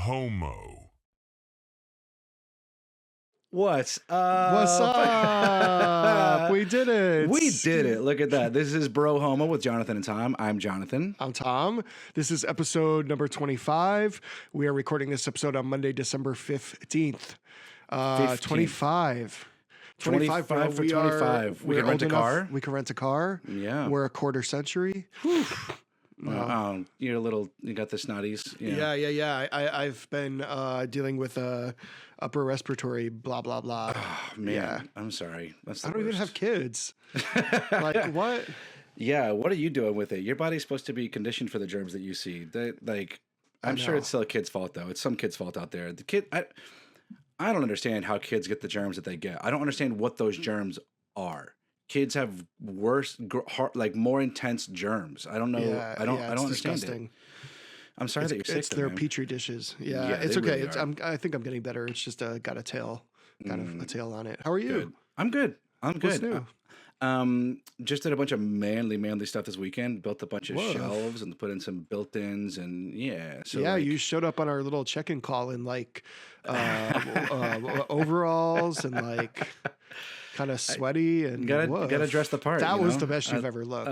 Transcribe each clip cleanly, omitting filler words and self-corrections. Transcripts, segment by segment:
Homo. What's up? What's up? We did it. We did it. Look at that. This is Bro Homo with Jonathan and Tom. I'm Jonathan. I'm Tom. This is episode number 25. We are recording this episode on Monday, December 15th. 25. 25 for 25. We can rent a car. We can rent a car. Yeah. We're a quarter century. You're a little, you got the snotties. Yeah. I've been dealing with upper respiratory blah, blah, blah. Oh, man. Yeah. I'm sorry. That's the I don't even worst. have kids. Like, what? Yeah. What are you doing with it? Your body's supposed to be conditioned for the germs that you see. I'm sure it's still a kid's fault, though. It's some kid's fault out there. The kid, I don't understand how kids get the germs that they get. I don't understand what those germs are. Kids have worse, more intense germs. I don't know. Yeah, I don't understand disgusting. it. I'm sorry that you're sick. It's their man. petri dishes. Yeah, Yeah, it's they okay. really are. I think I'm getting better. It's just got a tail, a tail on it. How are you? Good. I'm good. What's new? Just did a bunch of manly stuff this weekend. Built a bunch of Whoa. shelves and put in some built-ins and yeah. So Yeah, you showed up on our little check-in call in like overalls and like kind of sweaty and gotta dress the part. That you was know? the best you've ever looked.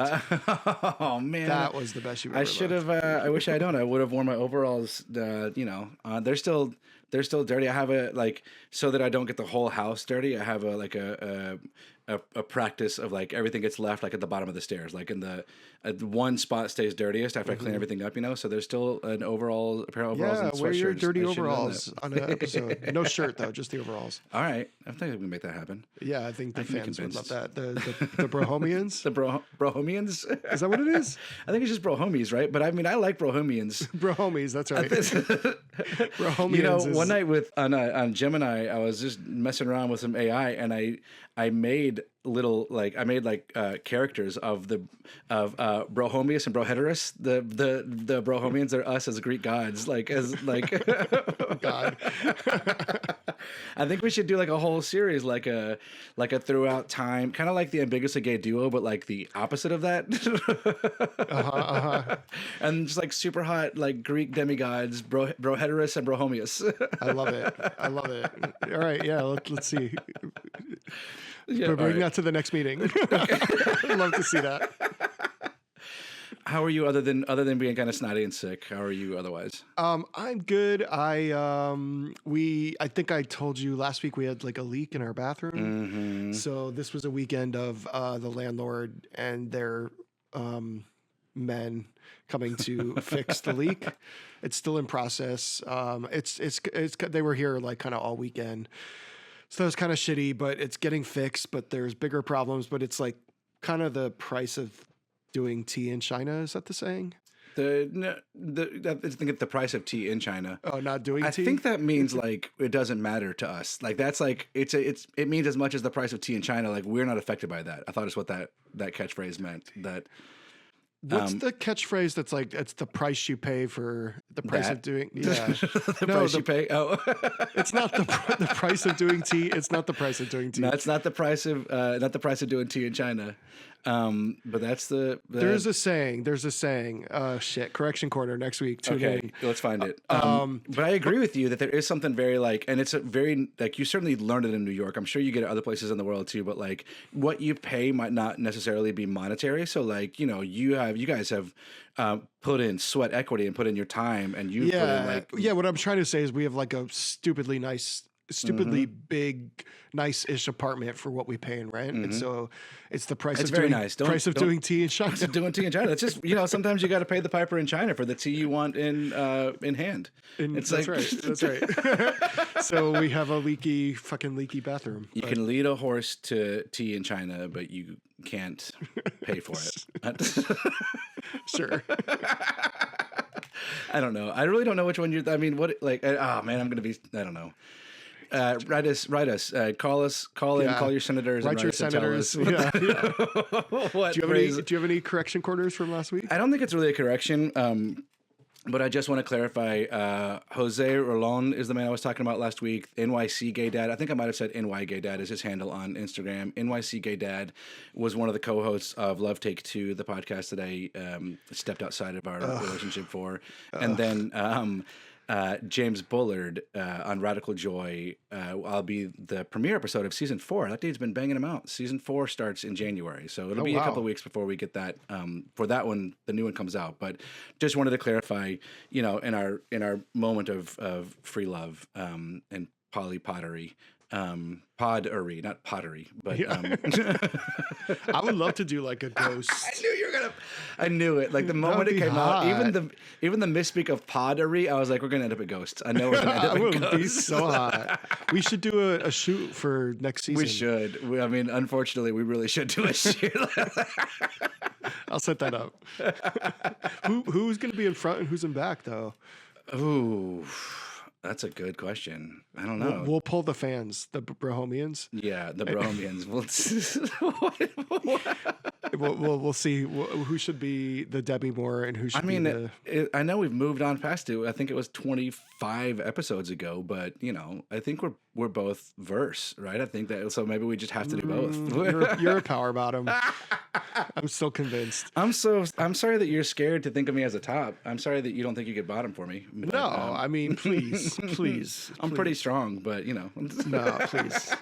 Oh man, that was the best you've ever I should looked. have. I wish I don't. I would have worn my overalls. They're still dirty. I have so that I don't get the whole house dirty. I have a practice of like everything gets left like at the bottom of the stairs, like in the one spot stays dirtiest after I clean everything up. So there's still an pair of overalls. Yeah, and wear your sweatshirts. dirty I should've done overalls that. on an episode. No shirt though, just the overalls. All right, I think we can make that happen. Yeah, I think the I can be fans would love convinced. that. The Brohomians. The brohomians. Is that what it is? I think it's just brohomies, right? But I mean, I like brohomians. Brohomies, that's right. Brohomians One night on Gemini, I was just messing around with some AI, and I made characters of Brohomius and Broheterus. The Brohomians are us as Greek gods, God. I think we should do like a whole series, like a throughout time, kind of like the ambiguously gay duo, but like the opposite of that. And just like super hot like Greek demigods, Broheterus and Brohomius. I love it. All right, yeah, let's see. Yeah, Bring that to the next meeting. I'd love to see that. How are you other than being kind of snotty and sick? How are you otherwise? I'm good. I think I told you last week we had like a leak in our bathroom. Mm-hmm. So this was a weekend of the landlord and their men coming to fix the leak. It's still in process. It's they were here like kind of all weekend. So that was kind of shitty, but it's getting fixed, but there's bigger problems, but it's like kind of the price of doing tea in China. Is that the saying? I think it's the price of tea in China. Oh, not doing tea? I think that means like it doesn't matter to us. Like that's like it means as much as the price of tea in China. Like we're not affected by that. I thought it's what that catchphrase meant. That What's the catchphrase that's like, it's the price you pay for the price of doing, yeah. price you pay. Oh, it's not the price of doing tea. It's not the price of doing tea. No, it's not the price of doing tea in China. But that's There's a saying. Shit. Correction corner next week. Tune in. Let's find it. But I agree with you that there is something very and it's a very you certainly learned it in New York. I'm sure you get it other places in the world too. But like what you pay might not necessarily be monetary. So like you guys have put in sweat equity and put in your time, and you put in What I'm trying to say is we have like a stupidly big, nice-ish apartment for what we pay in rent, and so it's the price. It's of very doing, nice. Price of doing tea in China. Doing tea in China. It's just sometimes you got to pay the piper in China for the tea you want in hand. That's right. So we have a leaky bathroom. You can lead a horse to tea in China, but you can't pay for it. Sure. I don't know. I really don't know which one you're. I mean, what like? Oh man, I'm gonna be. I don't know. Write us. Call us. Call in. Call your senators. Write your senators. Yeah. What do you have any correction corners from last week? I don't think it's really a correction. But I just want to clarify, Jose Rolon is the man I was talking about last week, NYC Gay Dad. I think I might have said NY Gay Dad is his handle on Instagram. NYC Gay Dad was one of the co-hosts of Love Take Two, the podcast that I stepped outside of our relationship for. And then James Bullard on Radical Joy. I'll be the premiere episode of season 4. That dude's been banging them out. Season 4 starts in January, so it'll be a couple of weeks before we get that. For that one, the new one comes out. But just wanted to clarify, in our moment of free love and poly pottery. Poddery, not pottery, but I would love to do like a ghost. I knew it. Like the moment it came out, even the misspeak of poddery, I was like, we're gonna end up at ghosts. I know we're gonna end up at ghosts. It would be so hot. We should do a shoot for next season. We should. I mean, unfortunately, we really should do a shoot. I'll set that up. Who's gonna be in front and who's in back though? Ooh. That's a good question. I don't know. We'll pull the fans, the Brohomians. Yeah, the Brohomians. We'll see who should be the Debbie Moore and who should be the... I know we've moved on past it. I think it was 25 episodes ago, but I think we're both verse, right? I think that, so maybe we just have to do both. You're a power bottom. I'm still convinced. I'm sorry that you're scared to think of me as a top. I'm sorry that you don't think you could bottom for me. But, no, I mean, please. I'm pretty strong, but No, please.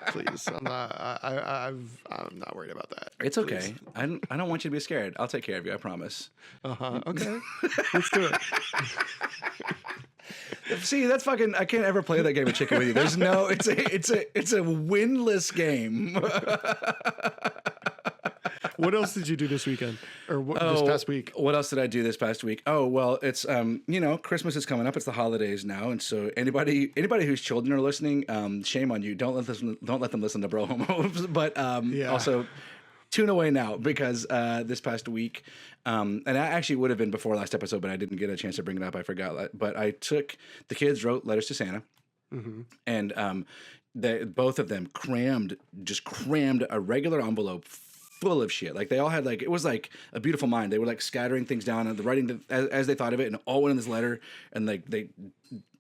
I'm not worried about that. It's okay. I don't want you to be scared. I'll take care of you. I promise. Okay. Let's do it. See, that's fucking. I can't ever play that game of chicken with you. There's no. It's a winless game. What else did you do this weekend or this past week? What else did I do this past week? Oh, well, it's Christmas is coming up. It's the holidays now, and so anybody whose children are listening, shame on you. Don't let them listen to Bro Homos. But also tune away now because this past week, and I actually would have been before last episode, but I didn't get a chance to bring it up. I forgot. But the kids wrote letters to Santa, and both of them crammed a regular envelope full of shit. Like they all had it was like a beautiful mind. They were like scattering things down and writing as they thought of it, and all went in this letter. And like they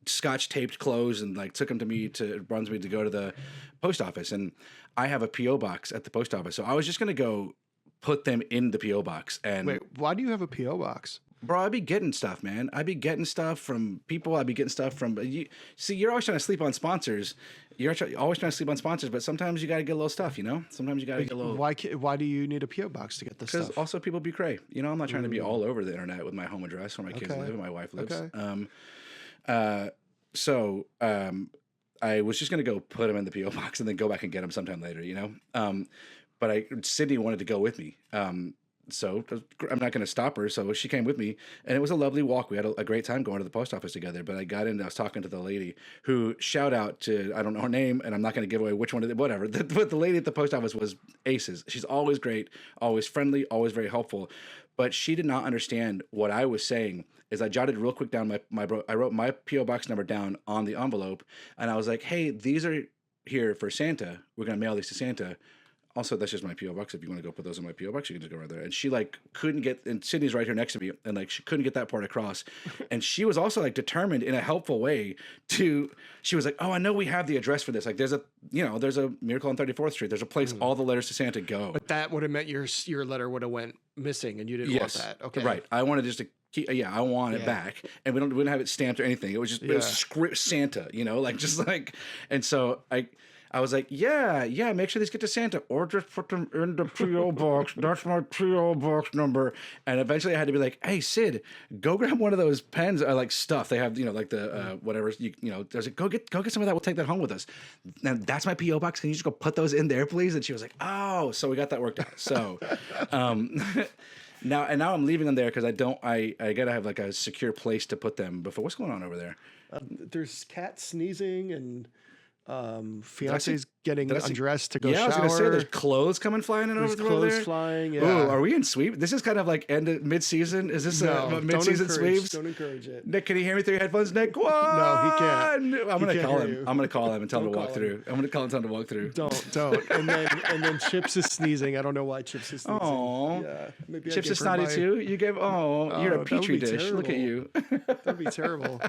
scotch taped clothes and like took them to Brunswick to go to the post office. And I have a PO box at the post office, so I was just gonna go put them in the PO box. And wait, why do you have a PO box? Bro, I'd be getting stuff, man. I'd be getting stuff from people. I'd be getting stuff from you. See, you're always trying to sleep on sponsors. Always trying to sleep on sponsors, but sometimes you got to get a little stuff, Sometimes you got to get a little. Why do you need a PO box to get this stuff? Because also people be cray. I'm not trying to be all over the internet with my home address where my kids live and my wife lives. Okay. So I was just gonna go put them in the PO box and then go back and get them sometime later, But Sydney wanted to go with me. So I'm not going to stop her. So she came with me, and it was a lovely walk. We had a great time going to the post office together. But I got in, I was talking to the lady who, shout out to, I don't know her name, and I'm not going to give away which one it is, whatever. But the lady at the post office was aces. She's always great, always friendly, always very helpful. But she did not understand what I was saying. Is I jotted real quick down I wrote my PO box number down on the envelope, and I was like, hey, these are here for Santa. We're going to mail these to Santa. Also, that's just my PO box. If you want to go put those in my PO box, you can just go right there. And she couldn't get, and Sydney's right here next to me, and she couldn't get that part across. And she was also determined in a helpful way she was like, oh, I know we have the address for this. Like there's a Miracle on 34th Street. There's a place all the letters to Santa go. But that would have meant your letter would have went missing, and you didn't want that. Okay, right. I wanted just to. I want it back, and we didn't have it stamped or anything. It was just it was script Santa, and so I was like, yeah, make sure these get to Santa, or just put them in the PO box. That's my PO box number. And eventually, I had to be like, hey, Sid, go grab one of those pens, stuff they have, whatever There's go get some of that. We'll take that home with us. Now that's my PO box. Can you just go put those in there, please? And she was like, oh, so we got that worked out. So, Now I'm leaving them there because I gotta have a secure place to put them before. What's going on over there? There's cats sneezing and fiance's getting undressed to go shower. Yeah, I was gonna say there's clothes coming flying in over there. Clothes flying. Yeah. Ooh, are we in sweep? This is kind of like mid-season. Is this a mid-season sweeps? Don't encourage it. Nick, can you hear me through your headphones, Nick? What? No, he can't. I'm gonna call him. I'm gonna call him and tell him to walk through. I'm gonna call him and tell him to walk through. Don't. And then Chips is sneezing. I don't know why Chips is sneezing. Oh, yeah. Maybe Chips is snotty too. You gave. You're a petri dish. Terrible. Look at you. That'd be terrible.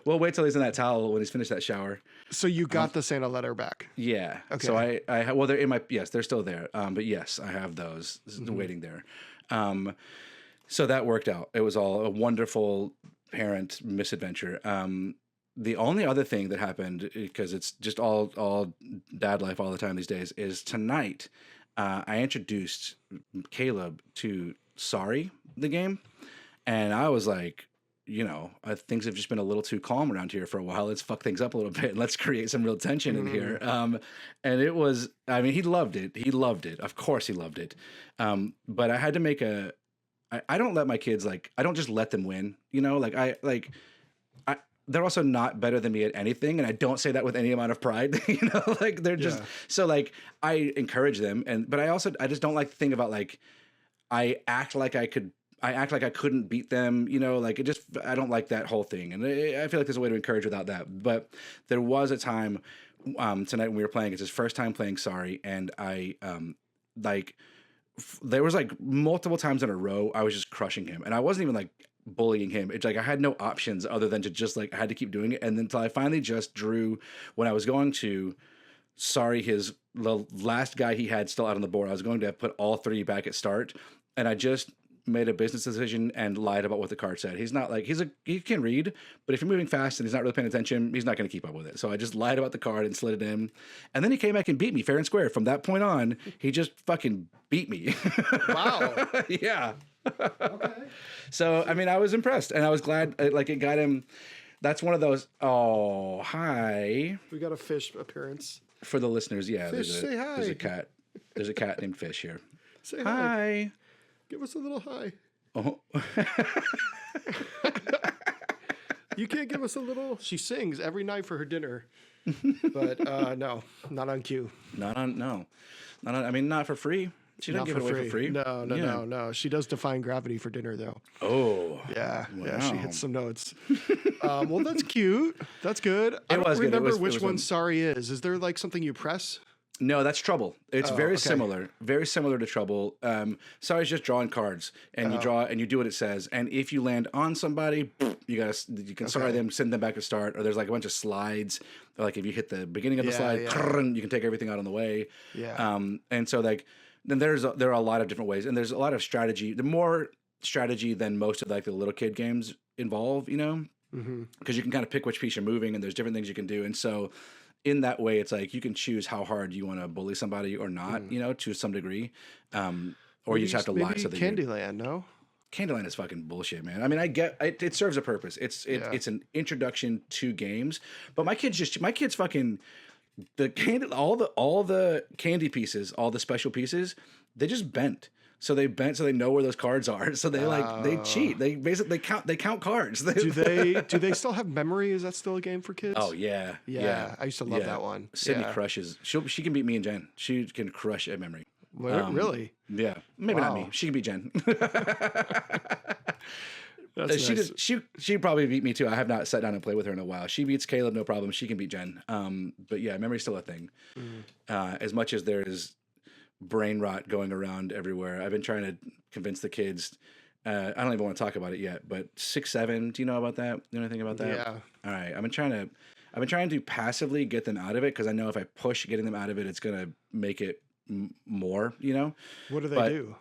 We'll wait till he's in that towel when he's finished that shower. So you got the Santa letter back? Yeah. Okay. So they're in my, yes, they're still there. But yes, I have those waiting there. So that worked out. It was all a wonderful parent misadventure. The only other thing that happened, because it's just all dad life all the time these days, is tonight I introduced Caleb to Sorry, the game, and I was like, things have just been a little too calm around here for a while. Let's fuck things up a little bit and let's create some real tension in here. And it was, I mean, he loved it. He loved it. Of course he loved it. But I had to make I don't let my kids, I don't just let them win, they're also not better than me at anything. And I don't say that with any amount of pride, they're just, so I encourage them. But I just don't like the thing about I act like I couldn't beat them, I don't like that whole thing. And I feel like there's a way to encourage without that. But there was a time tonight when we were playing, it's his first time playing Sorry. And there was multiple times in a row, I was just crushing him. And I wasn't even bullying him. It's I had no options other than to just I had to keep doing it. And then until I finally just drew, when I was going to Sorry, the last guy he had still out on the board, I was going to put all three back at start. And I just made a business decision and lied about what the card said. He's not he can read, but if you're moving fast and he's not really paying attention, he's not going to keep up with it. So I just lied about the card and slid it in. And then he came back and beat me fair and square. From that point on, he just fucking beat me. Wow. Yeah. Okay. So, I mean, I was impressed and I was glad it got him. That's one of those, oh, hi. We got a fish appearance. For the listeners, yeah. Fish, say hi. There's a cat. There's a cat named Fish here. Say hi. Hi. Give us a little hi. Oh. You can't give us a little. She sings every night for her dinner. But no, not on cue. Not for free. She doesn't give it away for free. No. She does define gravity for dinner, though. Oh. Yeah. Wow. Yeah, she hits some notes. Well, that's cute. That's good. I don't remember which one Sorry is. Is there something you press? No, that's Trouble. It's very similar to Trouble. Sorry, it's just drawing cards, and you draw and you do what it says. And if you land on somebody, you can sorry them, send them back to start. Or there's a bunch of slides. If you hit the beginning of the slide, you can take everything out on the way. Yeah. And so then there are a lot of different ways, and there's a lot of strategy. The more strategy than most of the little kid games involve, because you can kind of pick which piece you're moving, and there's different things you can do, and so. In that way, it's you can choose how hard you want to bully somebody or not, to some degree, or you just have to lie. So that Candyland, no? Candyland is fucking bullshit, man. I mean, it serves a purpose. It's an introduction to games, but my kids fucking all the candy pieces, all the special pieces, they just bent. So they know where those cards are. So they cheat. They basically count cards. Do they still have memory? Is that still a game for kids? Oh yeah. Yeah. I used to love that one. Sydney crushes. She can beat me and Jen. She can crush at memory. Really? Yeah. Maybe not me. She can beat Jen. That's nice. She'd probably beat me too. I have not sat down and played with her in a while. She beats Caleb, no problem. She can beat Jen. But yeah, memory's still a thing. As much as there is brain rot going around everywhere. I've been trying to convince the kids. I don't even want to talk about it yet, but 6, 7. Do you know about that? Do you know anything about that? Yeah. All right. I've been trying to passively get them out of it because I know if I push getting them out of it, it's gonna make it more. What do they do?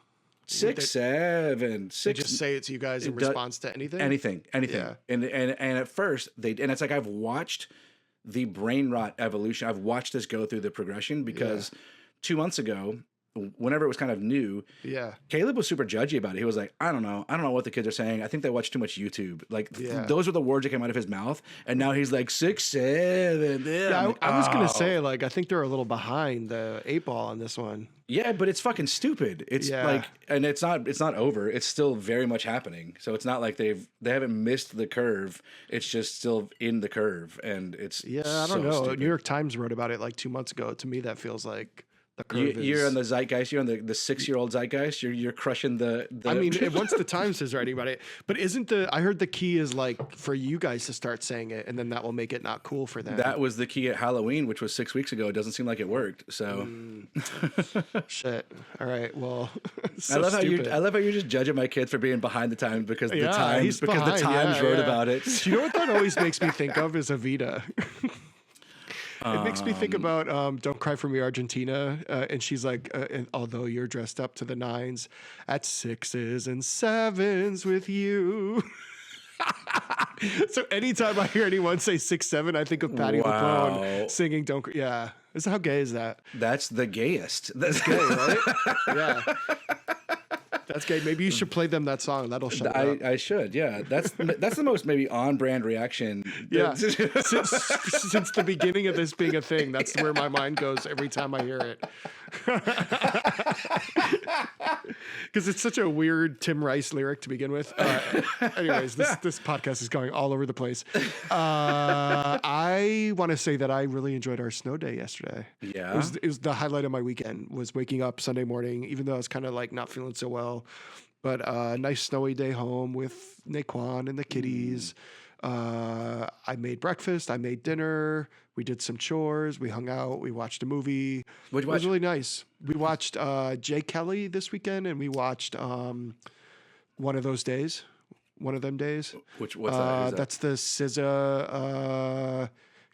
6, 7, 6. They just say it to you guys in response to anything. Anything. Yeah. And at first it's I've watched the brain rot evolution. I've watched this go through the progression because. 2 months ago, whenever it was kind of new, Caleb was super judgy about it. He was like, I don't know what the kids are saying. I think they watch too much YouTube. Those were the words that came out of his mouth. And now he's like 6, 7. Yeah, I was gonna say I think they're a little behind the 8 ball on this one. Yeah, but it's fucking stupid. It's and it's not over. It's still very much happening. So it's not like they haven't missed the curve. It's just still in the curve, and it's I don't know. Stupid. New York Times wrote about it 2 months ago. To me, that feels like. You're on the zeitgeist. You're on the 6-year-old zeitgeist. You're crushing the. I mean, once the Times is writing about it, but I heard the key is for you guys to start saying it, and then that will make it not cool for them. That was the key at Halloween, which was 6 weeks ago. It doesn't seem like it worked. So. Shit. All right. Well. I love how you're just judging my kids for being behind the times because the Times wrote about it. You know what that always makes me think of is Evita. It makes me think about Don't Cry for Me, Argentina. And she's like, although you're dressed up to the 9s, at 6s and 7s with you. So anytime I hear anyone say 6'7", I think of Patty LaPone singing "Don't." Yeah, how gay is that? That's the gayest. That's gay, right? Yeah, that's gay. Maybe you should play them that song. That'll shut it up. I should. Yeah, that's the most maybe on brand reaction. Yeah, since the beginning of this being a thing, that's where my mind goes every time I hear it. Because it's such a weird Tim Rice lyric to begin with. Anyways, this podcast is going all over the place. I want to say that I really enjoyed our snow day yesterday. Yeah, it was the highlight of my weekend. Was waking up Sunday morning, even though I was kind of like not feeling so well. But a nice snowy day home with Naquan and the kitties. I made breakfast. I made dinner. We did some chores. We hung out. We watched a movie. What'd you watch? It was really watch? nice. We watched Jay Kelly this weekend, and we watched One of Those Days. One of Them Days. What's that? That's the SZA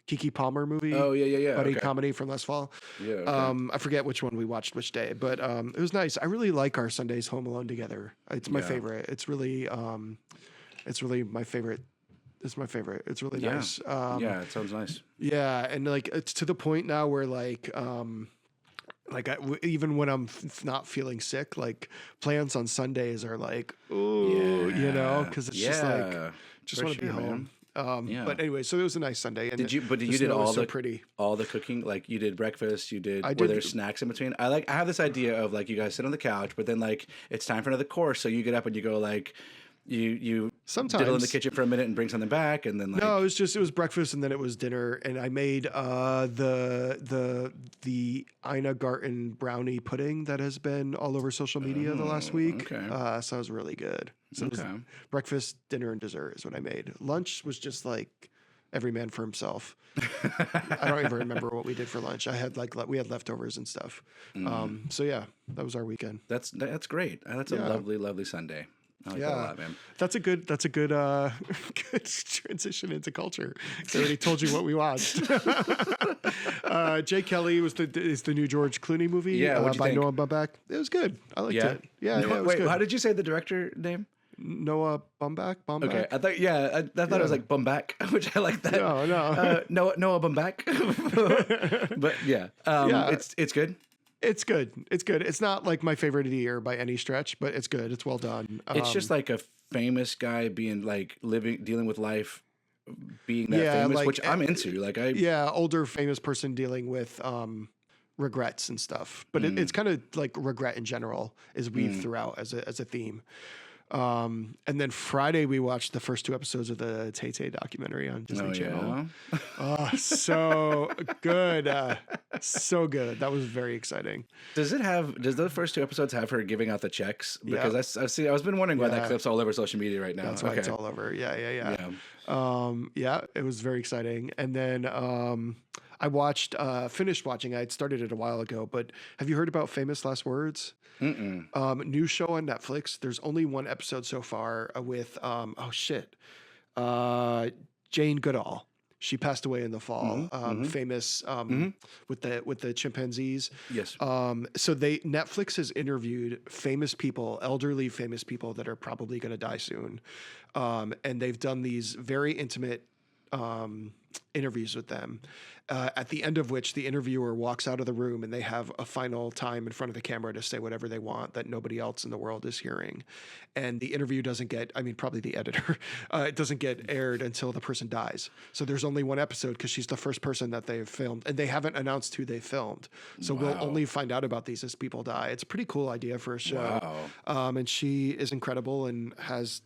Keke Palmer movie. Oh, yeah. Buddy comedy from last fall. Yeah. Okay. I forget which one we watched which day, but it was nice. I really like our Sundays home alone together. It's my favorite. It's really my favorite. It's my favorite. It's really nice. Yeah, it sounds nice. Yeah, and like it's to the point now where even when I'm not feeling sick, like plans on Sundays are like, ooh, because it's just like just want to be home. But anyway, so it was a nice Sunday. And you did all the cooking? Like you did breakfast, were there snacks in between? I have this idea of like you guys sit on the couch, but then like it's time for another course, so you get up and you go like you sometimes diddle in the kitchen for a minute and bring something back, and then like no, it was breakfast and then it was dinner, and I made the Ina Garten brownie pudding that has been all over social media the last week. Okay. So it was really good. So it was breakfast, dinner, and dessert is what I made. Lunch was just like every man for himself. I don't even remember what we did for lunch. We had leftovers and stuff. So yeah, that was our weekend. That's great. That's a lovely Sunday. I like that a lot, man. That's a good good transition into culture. I already told you what we watched. Jay Kelly is the new George Clooney movie by Noah Baumbach. It was good. I liked it. Yeah, it was good. How did you say the director name? Noah Baumbach. Okay, I thought it was like Baumbach, which I like that. No. Noah Baumbach. But it's good. It's good. It's good. It's not like my favorite of the year by any stretch, but it's good. It's well done. It's just like a famous guy being like dealing with life, being that famous, which I'm into. Older famous person dealing with regrets and stuff. But it's kind of like regret in general is weaved throughout as a theme. And then Friday we watched the first 2 episodes of the Tay-Tay documentary on Disney Channel. Yeah? Oh, so good. So good. That was very exciting. Does those first 2 episodes have her giving out the checks? Because I was been wondering why that clip's all over social media right now. That's why it's all over. Yeah. It was very exciting. And then I finished watching. I had started it a while ago, but have you heard about Famous Last Words? New show on Netflix. There's only 1 episode so far with Jane Goodall. She passed away in the fall. Famous with the chimpanzees. Yes. So Netflix has interviewed elderly famous people that are probably going to die soon, and they've done these very intimate interviews with them, at the end of which the interviewer walks out of the room and they have a final time in front of the camera to say whatever they want that nobody else in the world is hearing. And the interview probably the editor, it doesn't get aired until the person dies. So there's only 1 episode because she's the first person that they've filmed, and they haven't announced who they filmed. So we'll only find out about these as people die. It's a pretty cool idea for a show. Wow. And she is incredible and has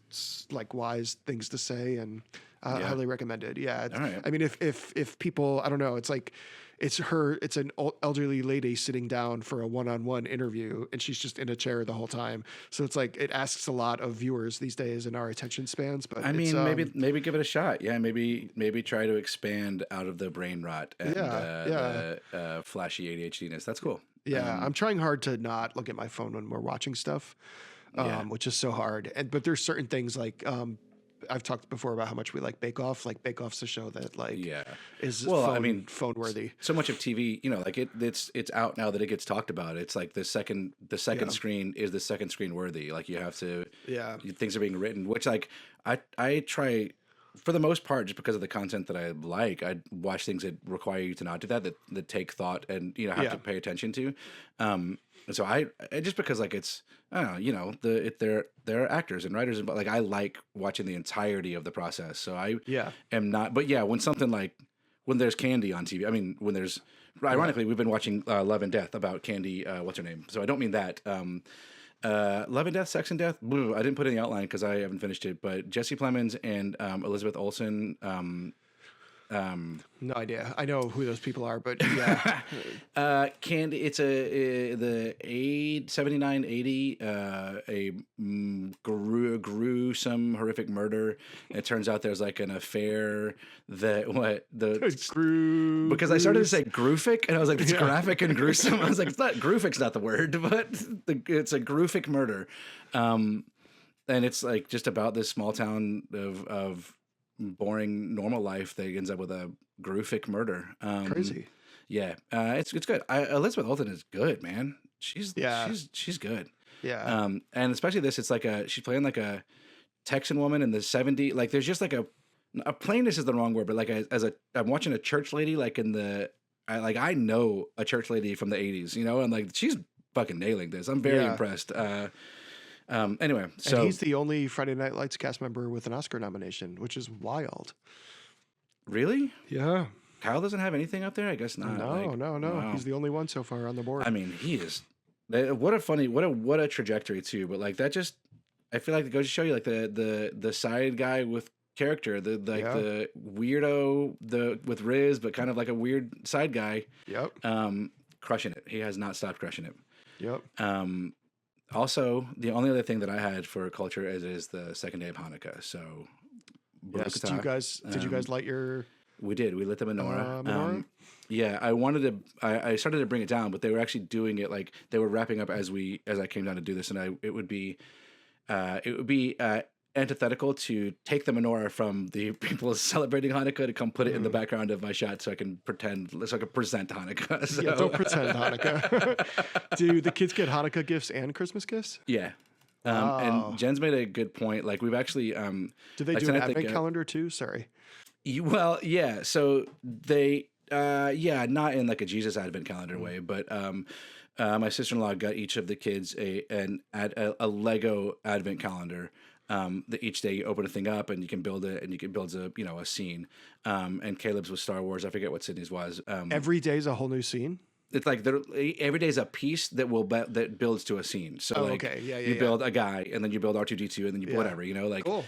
like wise things to say, and highly recommended. Yeah. All right. I mean, if people, I don't know, it's like, it's an elderly lady sitting down for a one-on-one interview, and she's just in a chair the whole time. So it's like, it asks a lot of viewers these days in our attention spans, but I mean, maybe give it a shot. Yeah. Maybe try to expand out of the brain rot and the flashy ADHD-ness. That's cool. Yeah. I'm trying hard to not look at my phone when we're watching stuff, which is so hard. But there's certain things like, I've talked before about how much we like Bake Off. Like Bake Off's a show that is phone worthy. So much of TV, like it's out now that it gets talked about. It's like the second screen is the second screen worthy. Like you have to, things are being written, which like I try for the most part, just because of the content that I like, I watch things that require you to not do that take thought and have to pay attention to. And so I just because like it's I don't know, they're actors and writers, but like I like watching the entirety of the process. So I am not. But yeah, when something like when there's Candy on TV, I mean when there's ironically we've been watching Love and Death about Candy. What's her name? So I don't mean that. Love and Death, Sex and Death. Boo, I didn't put it in the outline because I haven't finished it. But Jesse Plemons and Elizabeth Olsen. No idea. I know who those people are, but yeah. Candy. It's the 7980. Gruesome, horrific murder. It turns out there's like an affair because I started to say graphic and I was like it's graphic and gruesome. I was like it's not graphic's not the word, but it's a graphic murder. And it's like just about this small town of boring normal life that ends up with a graphic murder. Crazy. Yeah. It's good. Elizabeth Olsen is good, man. She's good. Yeah. And especially this, it's like she's playing like a Texan woman in the 70s. Like there's just like a plainness is the wrong word, but like I'm watching a church lady, like I know a church lady from the 80s, and like she's fucking nailing this. I'm very impressed. Anyway, so and he's the only Friday Night Lights cast member with an Oscar nomination, which is wild. Really? Yeah. Kyle doesn't have anything up there? I guess not. No. Wow. He's the only one so far on the board. I mean, he is. What a trajectory too. But like that just, I feel like it goes to show you like the side guy with character, the weirdo, with Riz, but kind of like a weird side guy. Yep. Crushing it. He has not stopped crushing it. Yep. Also, the only other thing that I had for culture is the second day of Hanukkah. So, yes, did you guys light your? We did. We lit the menorah. Menorah? Yeah, I wanted to. I started to bring it down, but they were actually doing it like they were wrapping up as I came down to do this, and it would be antithetical to take the menorah from the people celebrating Hanukkah to come put it in the background of my shot so I can present Hanukkah. So. Yeah, don't pretend Hanukkah. Do the kids get Hanukkah gifts and Christmas gifts? Yeah. And Jen's made a good point. Like we've actually, do they do an advent calendar too? Sorry. Yeah. So they, not in like a Jesus advent calendar way, but my sister-in-law got each of the kids a Lego advent calendar. That each day you open a thing up and you can build it and you can build a scene. And Caleb's was Star Wars. I forget what Sydney's was. Every day is a whole new scene. It's like every day is a piece that that builds to a scene. So you build a guy and then you build R2D2 and then you whatever, like cool.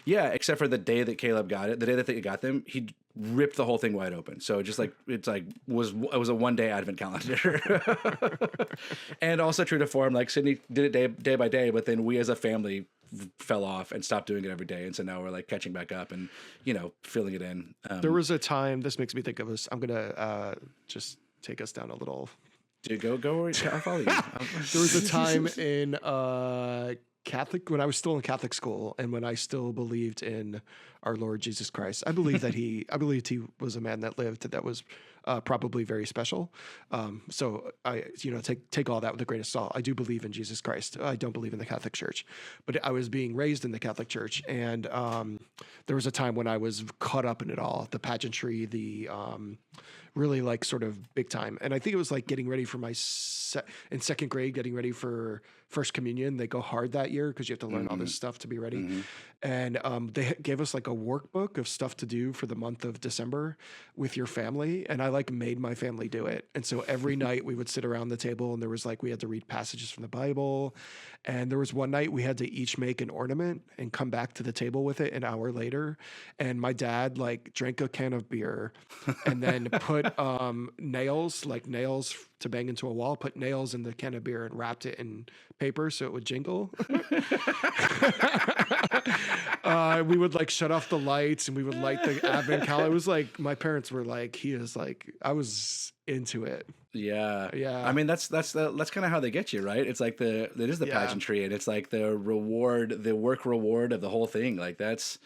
Except for the day that Caleb got it, the day that they got them, he ripped the whole thing wide open. So just like it was a 1 day advent calendar. And also true to form, like Sydney did it day by day, but then we as a family fell off and stopped doing it every day, and so now we're like catching back up and filling it in. There was a time, this makes me think of us, I'm gonna just take us down a little. Dude, go. I'll follow you. There was a time in Catholic, when I was still in Catholic school, and when I still believed in our Lord Jesus Christ. I believed he was a man that lived that was probably very special. So I, take all that with a grain of salt. I do believe in Jesus Christ. I don't believe in the Catholic Church, but I was being raised in the Catholic Church, and there was a time when I was caught up in it all, the pageantry, the really like sort of big time. And I think it was like getting ready for in second grade, getting ready for First Communion. They go hard that year because you have to learn all this stuff to be ready. Mm-hmm. And they gave us like a workbook of stuff to do for the month of December with your family. And I like made my family do it. And so every night we would sit around the table and there was like, we had to read passages from the Bible. And there was one night we had to each make an ornament and come back to the table with it an hour later. And my dad like drank a can of beer and then put nails to bang into a wall, put nails in the can of beer and wrapped it in paper so it would jingle. We would like shut off the lights and we would light the advent calendar. It was like, my parents were like, I was into it. Yeah. I mean, that's kind of how they get you, right? It's like it is the pageantry, and it's like the work reward of the whole thing. Like that's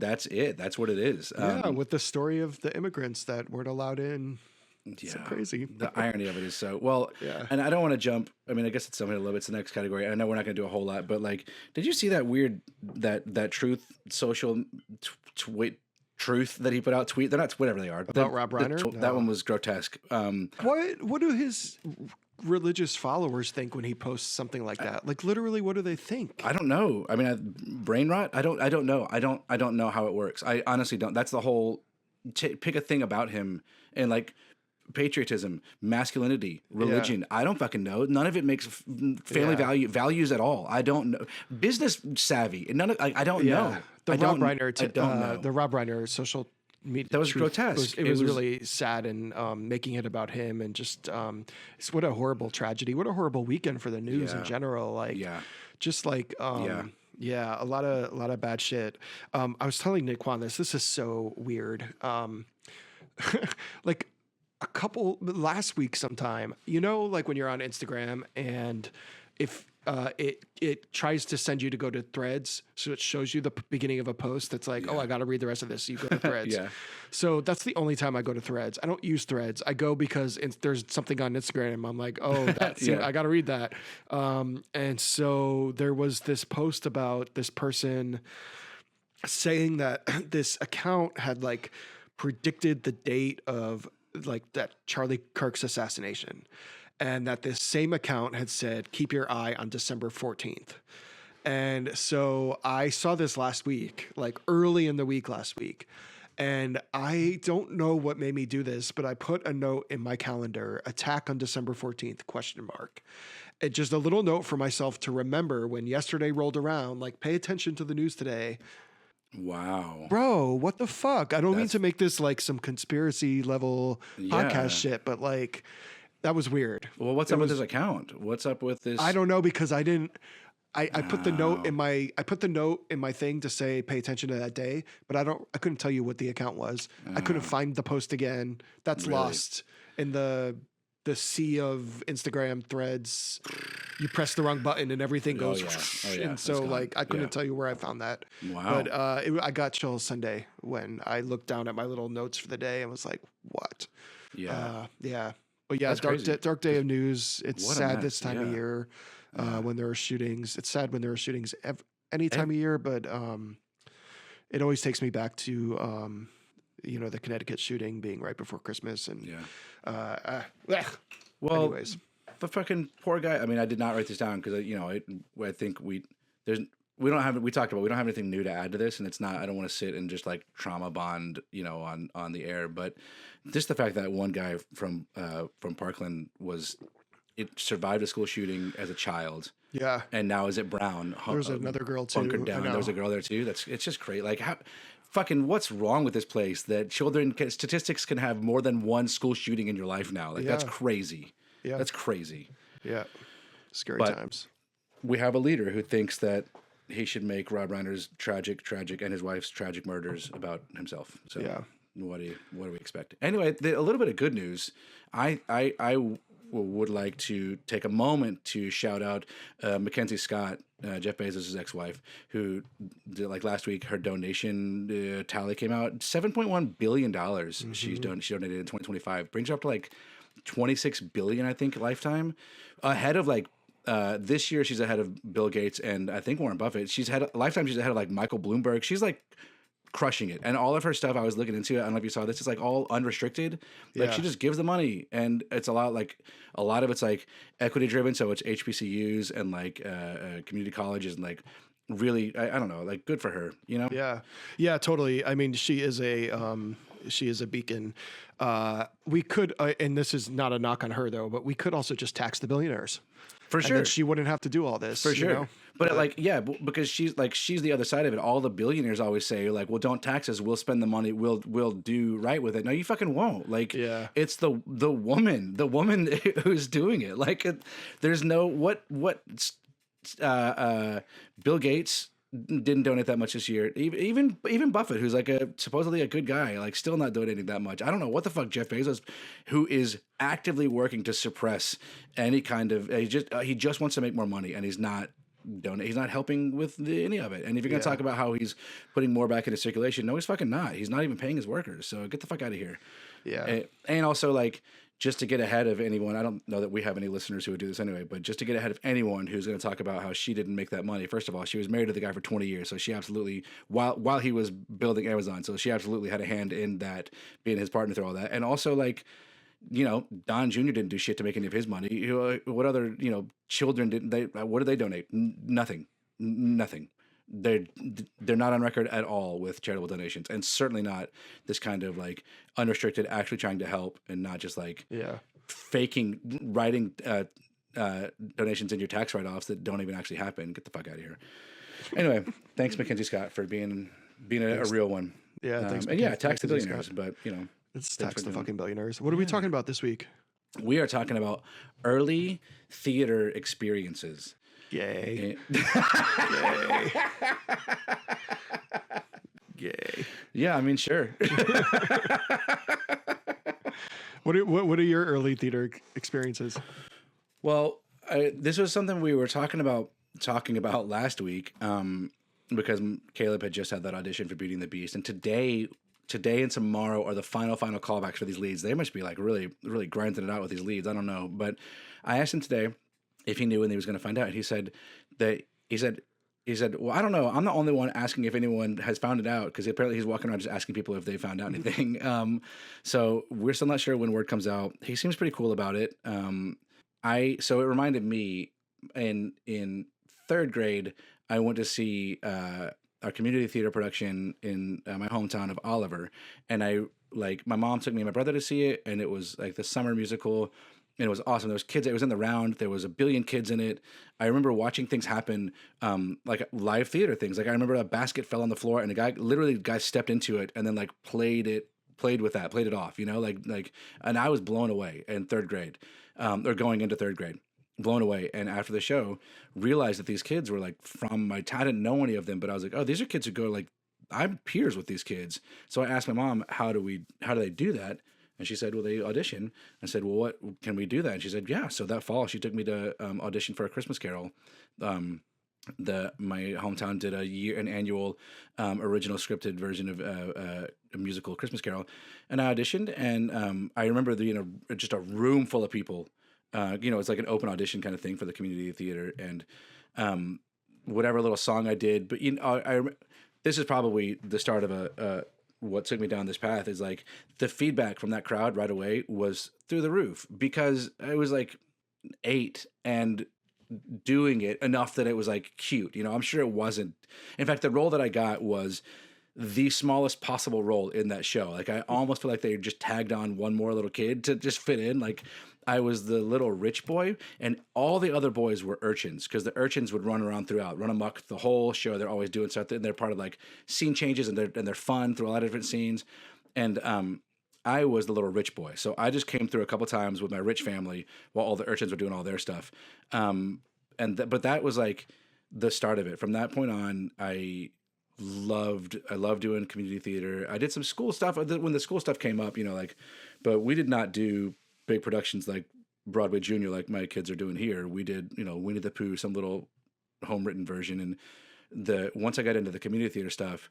it. That's what it is. With the story of the immigrants that weren't allowed in. It's so crazy. The irony of it is so well. Yeah. And I don't want to jump. I mean, I guess it's something a little bit. It's the next category. I know we're not going to do a whole lot, but like, did you see that weird that truth social tweet? Truth that he put out tweet. They're not whatever they are. About Rob Reiner? No. That one was grotesque. What do his religious followers think when he posts something like that? Like literally, what do they think? I don't know. I mean, brain rot. I don't know. I don't know how it works. I honestly don't. That's the whole. Pick a thing about him and like patriotism, masculinity, religion. I don't fucking know. None of it makes family values at all. I don't know. Business savvy. None of I don't know. The Rob Reiner social media. That was grotesque. It was really sad and making it about him and just what a horrible tragedy. What a horrible weekend for the news in general. Like just like a lot of bad shit. I was telling Niquan this is so weird. Like last week sometime, like when you're on Instagram and if it tries to send you to go to Threads, so it shows you the beginning of a post that's like, oh, I got to read the rest of this. So you go to Threads. So that's the only time I go to Threads. I don't use Threads. I go because there's something on Instagram. I'm like, oh, that's I got to read that. And so there was this post about this person saying that this account had like predicted the date of like that Charlie Kirk's assassination. And that this same account had said, keep your eye on December 14th. And so I saw this last week, like early in the week last week. And I don't know what made me do this, but I put a note in my calendar, attack on December 14th, ? And just a little note for myself to remember when yesterday rolled around, like pay attention to the news today. Wow. Bro, what the fuck? I don't mean to make this like some conspiracy level podcast shit, but like... That was weird. Well, what's up with his account? What's up with this? I don't know because I didn't. I put the note in my thing to say pay attention to that day, but I couldn't tell you what the account was. I couldn't find the post again. That's lost in the sea of Instagram threads. You press the wrong button and everything goes. And so like I couldn't tell you where I found that. Wow. But I got chills Sunday when I looked down at my little notes for the day and was like, what? Yeah. But yeah, dark day of news. It's sad this time of year when there are shootings. It's sad when there are shootings any time of year, but it always takes me back to the Connecticut shooting being right before Christmas. And well, anyways, the fucking poor guy. I mean, I did not write this down because I think we don't have anything new to add to this, and it's not. I don't want to sit and just like trauma bond, on the air. But just the fact that one guy from Parkland survived a school shooting as a child. Yeah. And now is it Brown? There's another girl too. Bunkered down. There's a girl there too. It's just great. Like how. Fucking what's wrong with this place that statistics can have more than one school shooting in your life now? Like that's crazy. Yeah. That's crazy. Yeah. Scary times. We have a leader who thinks that he should make Rob Reiner's tragic, and his wife's tragic murders about himself. So what do we expect? Anyway, a little bit of good news. I would like to take a moment to shout out Mackenzie Scott, Jeff Bezos' ex-wife, who did, like last week, her donation tally came out. $7.1 billion she donated in 2025. Brings her up to like $26 billion, I think, lifetime. Ahead of like this year, she's ahead of Bill Gates and I think Warren Buffett. She's ahead of like Michael Bloomberg. She's like crushing it. And all of her stuff I was looking into, I don't know if you saw this, it's like all unrestricted. Like she just gives the money, and it's a lot of it's like equity driven. So it's HBCUs and like community colleges and like really, I don't know, like good for her, Yeah, totally. I mean, she is a beacon. We could, and this is not a knock on her though, but we could also just tax the billionaires. For sure. And she wouldn't have to do all this. For sure. But because she's the other side of it. All the billionaires always say like, well, don't tax us. We'll spend the money. We'll do right with it. No, you fucking won't. Like, it's the woman who's doing it. Like, there's no, Bill Gates didn't donate that much this year. Even Buffett, who's like supposedly a good guy, like still not donating that much. I don't know what the fuck Jeff Bezos, who is actively working to suppress any kind of he just wants to make more money, and he's not donate. He's not helping with any of it. And if you're gonna Yeah. talk about how he's putting more back into circulation, no, he's fucking not. He's not even paying his workers. So get the fuck out of here. Yeah. And also, like, just to get ahead of anyone, I don't know that we have any listeners who would do this anyway, but just to get ahead of anyone who's going to talk about how she didn't make that money. First of all, she was married to the guy for 20 years, so she absolutely, while he was building Amazon, so she absolutely had a hand in that, being his partner through all that. And also, like, Don Jr. didn't do shit to make any of his money. What other, children didn't they? What did they donate? Nothing. Nothing. They're not on record at all with charitable donations, and certainly not this kind of like unrestricted, actually trying to help, and not just like faking writing donations in your tax write-offs that don't even actually happen. Get the fuck out of here. Anyway, thanks Mackenzie Scott for being a real one. Yeah, thanks. And tax the billionaires, Scott. But it's tax the fucking billionaires. What are we talking about this week? We are talking about early theater experiences. Yay. Yay. Yay. Yeah, I mean, sure. What are your early theater experiences? Well, this was something we were talking about last week, because Caleb had just had that audition for Beauty and the Beast, and today and tomorrow are the final callbacks for these leads. They must be like really, really grinding it out with these leads. I don't know, but I asked him today if he knew when he was going to find out. He said, well, I don't know. I'm the only one asking if anyone has found it out, because apparently he's walking around just asking people if they found out anything. So we're still not sure when word comes out. He seems pretty cool about it. So it reminded me in third grade, I went to see our community theater production in my hometown of Oliver, and my mom took me and my brother to see it, and it was like the summer musical. And it was awesome. There was kids. It was in the round. There was a billion kids in it. I remember watching things happen, like live theater things. Like I remember a basket fell on the floor, and the guy stepped into it and then like played it off. And I was blown away in third grade, or going into third grade, blown away. And after the show, realized that these kids were like from my town. I didn't know any of them, but I was like, oh, these are kids who go like, I'm peers with these kids. So I asked my mom, how do they do that? And she said, well, they audition. I said, well, what can we do that? And she said, yeah. So that fall, she took me to audition for A Christmas Carol. My hometown did an annual original scripted version of a musical Christmas Carol, and I auditioned. And I remember just a room full of people. It's like an open audition kind of thing for the community theater, and whatever little song I did. But this is probably the start of what took me down this path, is like the feedback from that crowd right away was through the roof, because I was like 8 and doing it enough that it was like cute. I'm sure it wasn't. In fact, the role that I got was the smallest possible role in that show. Like I almost feel like they just tagged on one more little kid to just fit in. Like I was the little rich boy, and all the other boys were urchins, because the urchins would run amok the whole show. They're always doing stuff, and they're part of like scene changes, and they're fun through a lot of different scenes. And I was the little rich boy, so I just came through a couple times with my rich family while all the urchins were doing all their stuff. But that was like the start of it. From that point on, I loved doing community theater. I did some school stuff when the school stuff came up, but we did not do big productions like Broadway Junior like my kids are doing here. We did, Winnie the Pooh, some little home written version. And once I got into the community theater stuff,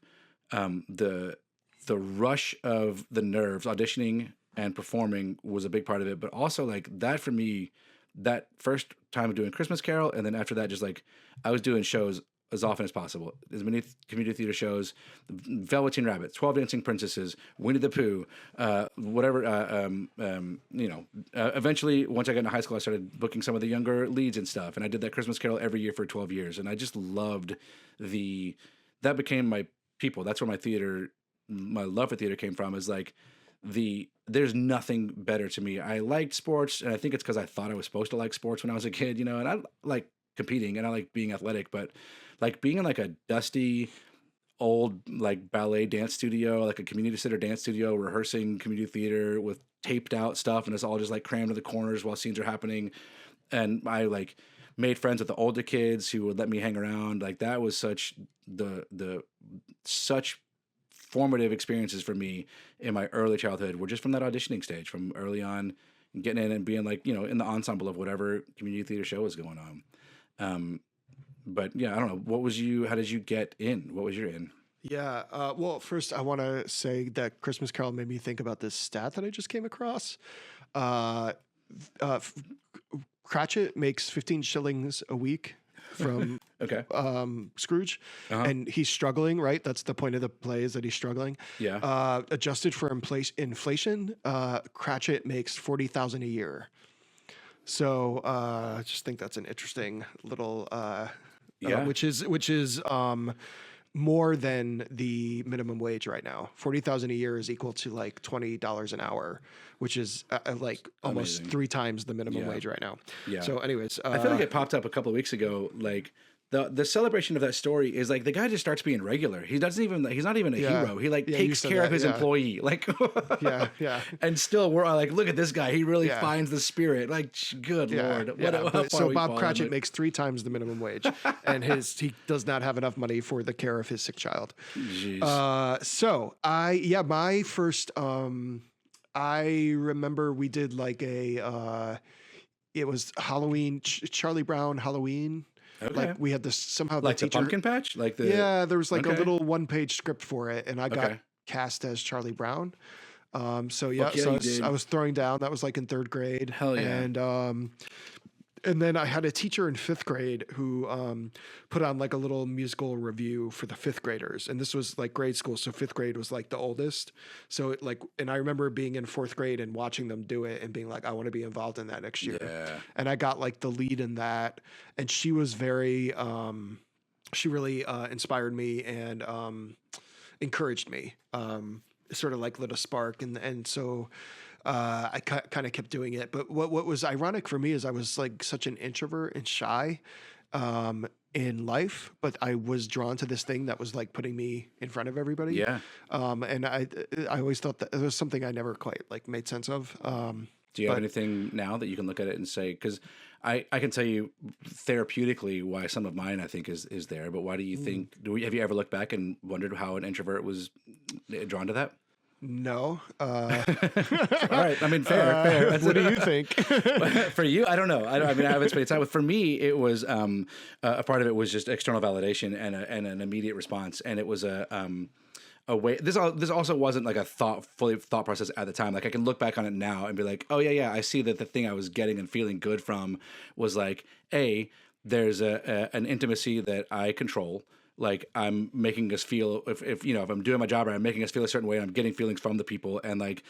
the rush of the nerves, auditioning and performing was a big part of it. But also like that for me, that first time of doing Christmas Carol, and then after that, just like I was doing shows as often as possible, as many community theater shows, Velveteen Rabbit, 12 Dancing Princesses, Winnie the Pooh, whatever. Eventually, once I got into high school, I started booking some of the younger leads and stuff, and I did that Christmas Carol every year for 12 years, and I just loved that became my people. That's where my love for theater came from. Is like there's nothing better to me. I liked sports, and I think it's because I thought I was supposed to like sports when I was a kid, and I like competing and I like being athletic, but like being in like a dusty old like ballet dance studio, like a community center dance studio, rehearsing community theater with taped out stuff, and it's all just like crammed to the corners while scenes are happening. And I like made friends with the older kids who would let me hang around. Like that was such formative experiences for me in my early childhood were just from that auditioning stage, from early on getting in and being like, in the ensemble of whatever community theater show was going on. But yeah, I don't know. How did you get in? What was your in? Yeah. Well, first, I want to say that Christmas Carol made me think about this stat that I just came across. Uh, f- Cratchit makes 15 shillings a week from Okay. Scrooge, Uh-huh. and he's struggling. Right, that's the point of the play, is that he's struggling. Yeah. Adjusted for inflation, Cratchit makes 40,000 a year. So I just think that's an interesting little, Yeah. which is more than the minimum wage right now. 40,000 a year is equal to like $20 an hour, which is like almost Amazing. 3 times the minimum Yeah. wage right now. Yeah. So, anyways, I feel like it popped up a couple of weeks ago. Like the celebration of that story is like the guy just starts being regular. He's not even a hero. He like Yeah, you takes said care of that, his yeah. employee. Like yeah. And still we're all like, look at this guy. He really Yeah. finds the spirit. Like good Lord. How But, far so we Bob fallen, Cratchit but- makes 3 times the minimum wage, and he does not have enough money for the care of his sick child. Jeez. My first, I remember we did like it was Halloween, Charlie Brown Halloween. Okay. Like we had this somehow Like the teacher, pumpkin patch? Like the yeah, there was like a Okay. little 1-page script for it, and I got Okay. cast as Charlie Brown. So Fuck yeah, so you did. I was throwing down. That was like in 3rd grade. Hell yeah. And then I had a teacher in 5th grade who put on like a little musical review for the 5th graders. And this was like grade school. So 5th grade was like the oldest. So and I remember being in 4th grade and watching them do it and being like, I want to be involved in that next year. Yeah. And I got like the lead in that. And she was very, she really inspired me and encouraged me. Sort of like lit a spark. And so I kind of kept doing it. But what was ironic for me is I was like such an introvert and shy in life, but I was drawn to this thing that was like putting me in front of everybody. Yeah. And I always thought that it was something I never quite like made sense of. Do you have anything now that you can look at it and say, because I can tell you therapeutically why some of mine I think is there, but why do you think, have you ever looked back and wondered how an introvert was drawn to that? No. All right. I mean, fair. What do you think? For you, I don't know. I mean, I haven't spent time with. For me, it was a part of it was just external validation and an immediate response, and it was a way. This also wasn't like a thought process at the time. Like I can look back on it now and be like, oh yeah, I see that the thing I was getting and feeling good from was like, there's an intimacy that I control. Like I'm making us feel if I'm doing my job right, I'm making us feel a certain way, and I'm getting feelings from the people, and like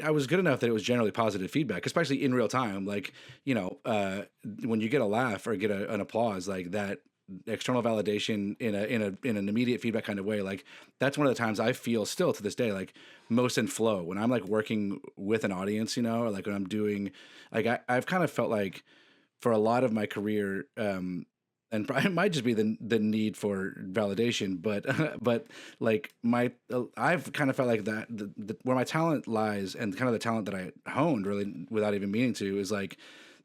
I was good enough that it was generally positive feedback, especially in real time. Like when you get a laugh or get an applause like that, external validation in an immediate feedback kind of way, like that's one of the times I feel still to this day like most in flow when I'm like working with an audience, or like when I'm doing like I've kind of felt like for a lot of my career. And it might just be the need for validation, but like I've kind of felt like that where my talent lies and kind of the talent that I honed really without even meaning to is like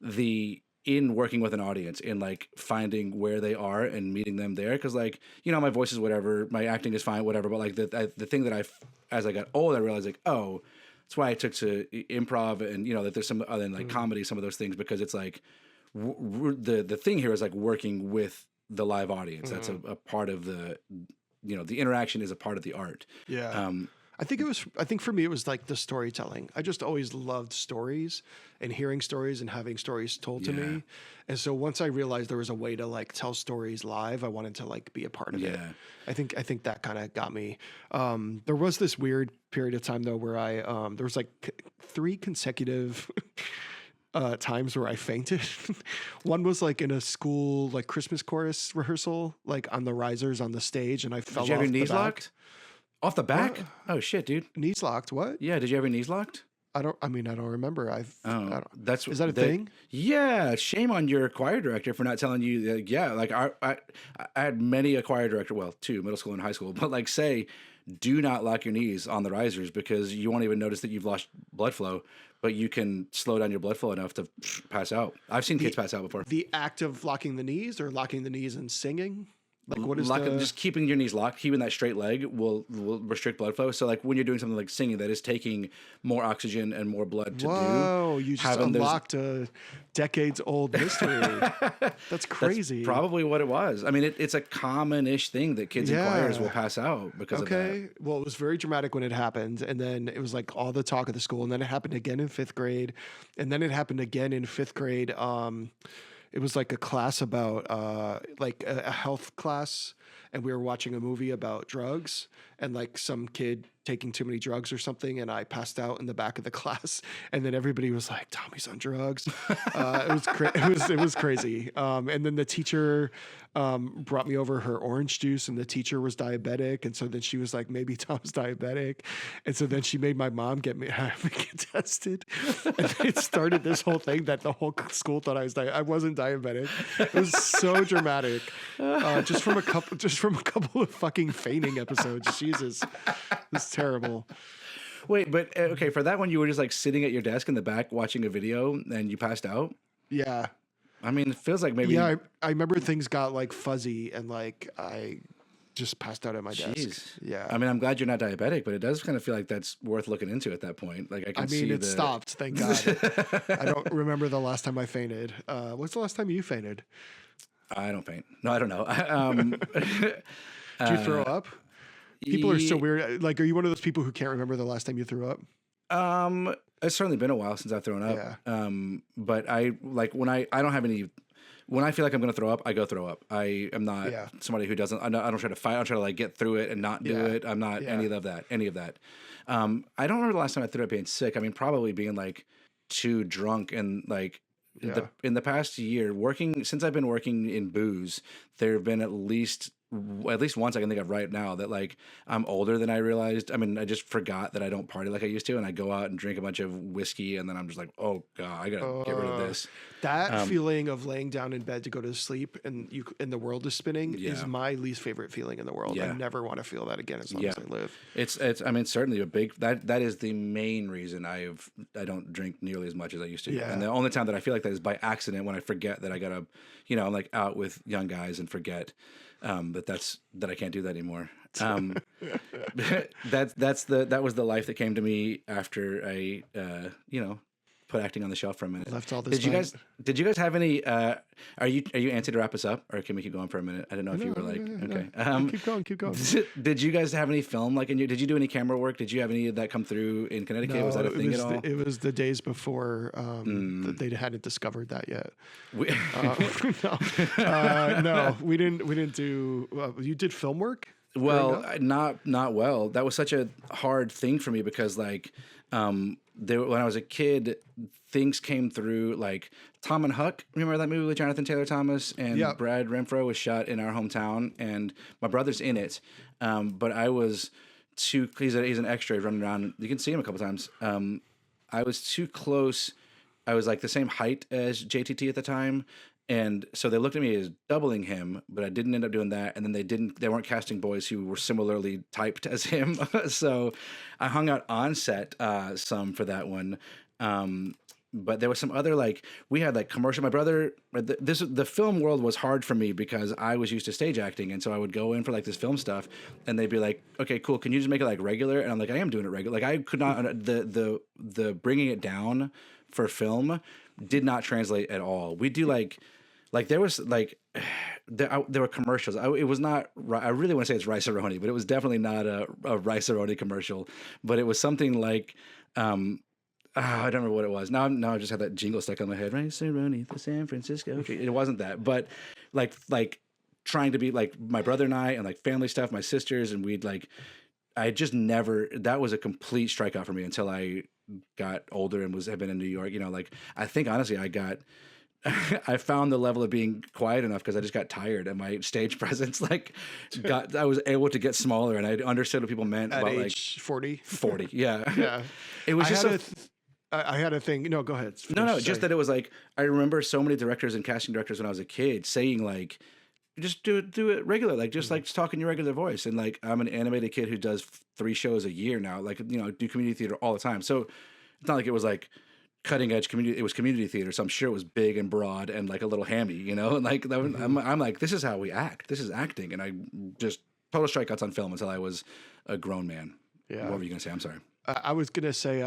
in working with an audience, in like finding where they are and meeting them there. Cause like, my voice is whatever, my acting is fine, whatever. But like the thing that as I got old, I realized like, oh, that's why I took to improv and, that there's some other than like comedy, some of those things, because it's like, the thing here is like working with the live audience. That's a part of the interaction is a part of the art. Yeah. I think for me, it was like the storytelling. I just always loved stories and hearing stories and having stories told to me. And so once I realized there was a way to like tell stories live, I wanted to like be a part of it. I think that kind of got me. There was this weird period of time though, where there was like 3 consecutive times where I fainted. One was like in a school like Christmas chorus rehearsal, like on the risers on the stage, and I fell off. Did you have your knees the back. locked? Off the back? What? Oh shit, dude. Knees locked? What? Yeah. Did you have your knees locked? I don't remember. I don't, is that a thing? Yeah. Shame on your choir director for not telling you. Like I had many a choir director. Well, 2, middle school and high school, but like say, do not lock your knees on the risers because you won't even notice that you've lost blood flow, but you can slow down your blood flow enough to pass out. I've seen kids pass out before. The act of locking the knees or locking the knees and singing? Like, what is the... just keeping your knees locked, keeping that straight leg will restrict blood flow. So like when you're doing something like singing that is taking more oxygen and more blood to Whoa, you just unlocked a decades old mystery. That's crazy. That's probably what it was. I mean, it's a common-ish thing that kids in choirs will pass out because of that. Okay. Well, it was very dramatic when it happened. And then it was like all the talk of the school. And then it happened again in 5th grade. And then it happened again in 5th grade. It was like a class about like a health class, and we were watching a movie about drugs and like some kid taking too many drugs or something, and I passed out in the back of the class, and then everybody was like, Tommy's on drugs. It was crazy. And then the teacher brought me over her orange juice, and the teacher was diabetic, and so then she was like, maybe Tom's diabetic, and so then she made my mom get tested, and it started this whole thing that the whole school thought I was I wasn't diabetic. It was so dramatic, just from a couple of fucking feigning episodes. Jesus, it's terrible. Wait, but okay, for that one, you were just like sitting at your desk in the back watching a video, and you passed out? Yeah. I mean, it feels like maybe... Yeah, I remember things got like fuzzy, and like I just passed out at my desk. Yeah. I mean, I'm glad you're not diabetic, but it does kind of feel like that's worth looking into at that point. Like I mean, it stopped, thank God. I don't remember the last time I fainted. What's the last time you fainted? I don't faint. No, I don't know. Did you throw up? People are so weird. Like, are you one of those people who can't remember the last time you threw up? It's certainly been a while since I've thrown up. Yeah. But I like when I don't have any. When I feel like I'm going to throw up, I go throw up. I am not somebody who doesn't. I don't try to fight. I don't try to like get through it and not do it. I'm not any of that. I don't remember the last time I threw up being sick. I mean, probably being like too drunk and like. Yeah. In the past year, since I've been working in booze, there have been at least once I can think of right now that like I'm older than I realized. I mean, I just forgot that I don't party like I used to, and I go out and drink a bunch of whiskey, and then I'm just like, oh God, I gotta get rid of this. That feeling of laying down in bed to go to sleep and the world is spinning is my least favorite feeling in the world. I never want to feel that again as long as I live. It's I mean, certainly a big that is the main reason I don't drink nearly as much as I used to. Yeah. And the only time that I feel like that is by accident when I forget that I gotta, I'm like out with young guys and forget that I can't do that anymore. That was the life that came to me after I put acting on the shelf for a minute. Left all this. Did you guys have any? Are you antsy to wrap us up, or can we keep going for a minute? I don't know if you were like okay. Keep going. Did you guys have any film like did you do any camera work? Did you have any of that come through in Connecticut? No, was that a thing at all? It was the days before they hadn't discovered that yet. No, we didn't do. You did film work? Well, not well. That was such a hard thing for me because like when I was a kid, things came through like Tom and Huck. Remember that movie with Jonathan Taylor Thomas and Brad Renfro was shot in our hometown, and my brother's in it. But I was too. He's an extra running around. You can see him a couple times. I was too close. I was like the same height as JTT at the time. And so they looked at me as doubling him, but I didn't end up doing that. And then they weren't casting boys who were similarly typed as him. So I hung out on set some for that one. But there was some other, like, we had like commercial. My brother, the film world was hard for me because I was used to stage acting. And so I would go in for like this film stuff and they'd be like, okay, cool. Can you just make it like regular? And I'm like, I am doing it regular. Like I could not, the bringing it down for film did not translate at all. We do like there was like there were commercials. It was not. I really want to say it's Rice-A-Roni, but it was definitely not a Rice-A-Roni commercial. But it was something like I don't remember what it was. Now I just had that jingle stuck on my head. Rice-A-Roni, the San Francisco. It wasn't that, but like trying to be like my brother and I and like family stuff, my sisters, and we'd like. I just never. That was a complete strikeout for me until I got older and have been in New York. Like I think honestly, I found the level of being quiet enough because I just got tired and my stage presence I was able to get smaller and I understood what people meant at about age 40. 40, yeah. Yeah. It was I had a thing. No, go ahead. No, just that it was like I remember so many directors and casting directors when I was a kid saying like, just do it regular, like just like talk in your regular voice. And like I'm an animated kid who does 3 shows a year now, like do community theater all the time. So it's not like it was like cutting edge community. It was community theater, so I'm sure it was big and broad and like a little hammy, you know. And like I'm like, this is how we act. This is acting, and I just total strikeouts on film until I was a grown man. Yeah. What were you gonna say? I'm sorry. I was gonna say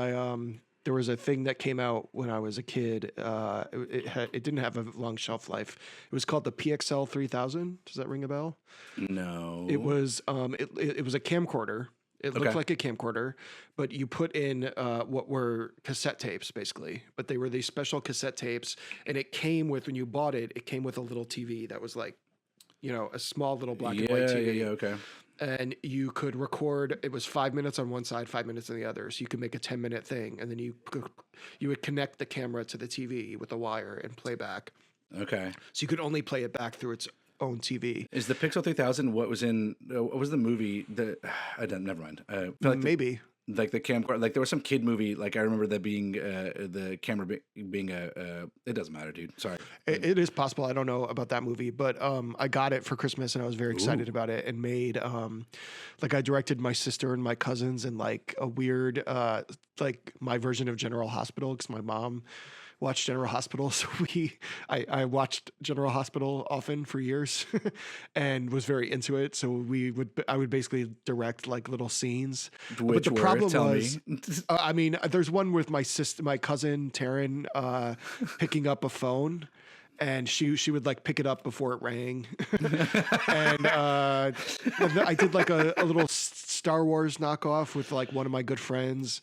there was a thing that came out when I was a kid. It didn't have a long shelf life. It was called the PXL 3000. Does that ring a bell? No. It was it was a camcorder. It looked like a camcorder, but you put in what were cassette tapes, basically. But they were these special cassette tapes, and it came with, when you bought it, it came with a little TV that was like, you know, a small little black and white TV. Yeah, okay. And you could record. It was 5 minutes on one side, 5 minutes on the other. So you could make a 10-minute thing, and then you would connect the camera to the TV with a wire and play back. Okay. So you could only play it back through its own TV. Is the Pixel 3000 what was the movie that I don't, never mind. I feel like Maybe. Like the camcorder, like there was some kid movie, like I remember that being the camera being it doesn't matter, dude. Sorry. It is possible. I don't know about that movie, but I got it for Christmas and I was very excited about it, and made like I directed my sister and my cousins in like a weird like my version of General Hospital, because my mom watched General Hospital. So I watched General Hospital often for years and was very into it. So I would basically direct like little scenes. But the problem was, I mean, there's one with my cousin Taryn picking up a phone. And she would like pick it up before it rang. And I did like a little Star Wars knockoff with like one of my good friends.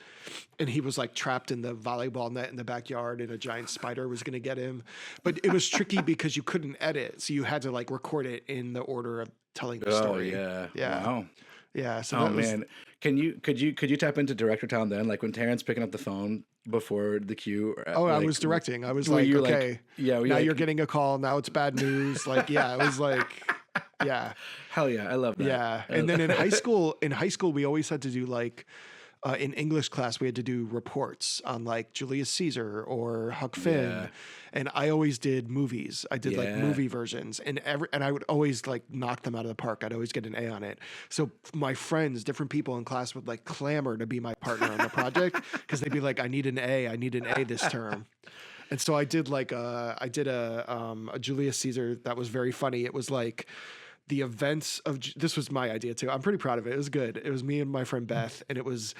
And he was like trapped in the volleyball net in the backyard, and a giant spider was going to get him. But it was tricky because you couldn't edit. So you had to like record it in the order of telling the story. Yeah. Wow. Yeah. So man. Could you tap into director town then? Like when Taryn's picking up the phone before the cue? I was directing. I was like, okay, now like, you're getting a call. Now it's bad news. Like, yeah, it was like, yeah. Hell yeah. I love that. Yeah. And then in high school, we always had to do like, in English class, we had to do reports on like Julius Caesar or Huck Finn. Yeah. And I always did movies. I did like movie versions, and I would always like knock them out of the park. I'd always get an A on it. So my friends, different people in class would like clamor to be my partner on the project, because they'd be like, I need an A this term. And so I did like a Julius Caesar that was very funny. It was like the events of, this was my idea too. I'm pretty proud of it. It was good. It was me and my friend Beth, and it was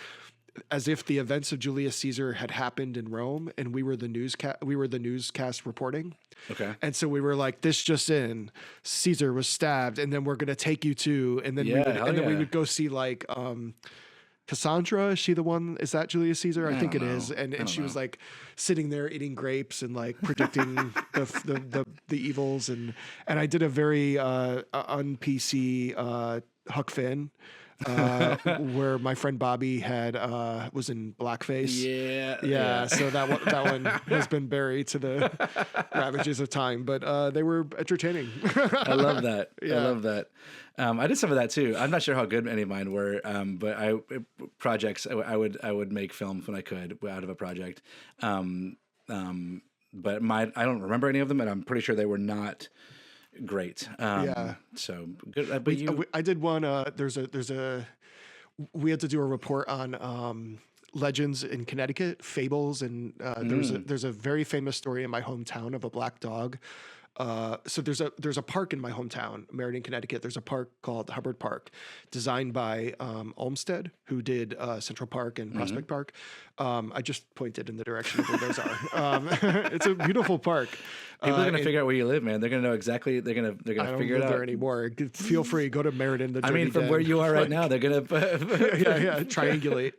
as if the events of Julius Caesar had happened in Rome, and we were the newscast reporting. Okay. And so we were like, this just in, Caesar was stabbed, and then we're going to take you to, and then we would go see like Cassandra. Is she the one? Is that Julius Caesar? I think it is. And she was like sitting there eating grapes and like predicting the evils. And I did a very un PC Huck Finn. Where my friend Bobby was in blackface. Yeah. So that one has been buried to the ravages of time, but they were entertaining. I love that. Yeah. I love that. I did some of that too. I'm not sure how good any of mine were, but I would make films when I could out of a project. But I don't remember any of them, and I'm pretty sure they were not great. So good. But I did one. We had to do a report on legends in Connecticut, fables, and there's a very famous story in my hometown of a black dog. So there's a park in my hometown, Meriden, Connecticut. There's a park called Hubbard Park, designed by Olmsted, who did Central Park and Prospect Park. I just pointed in the direction of where those are. It's a beautiful park. People are gonna figure out where you live, man. They're gonna know exactly. They're gonna figure it out. I don't live there anymore. Feel free, go to Meriden. I mean, from where you are right now, they're gonna triangulate.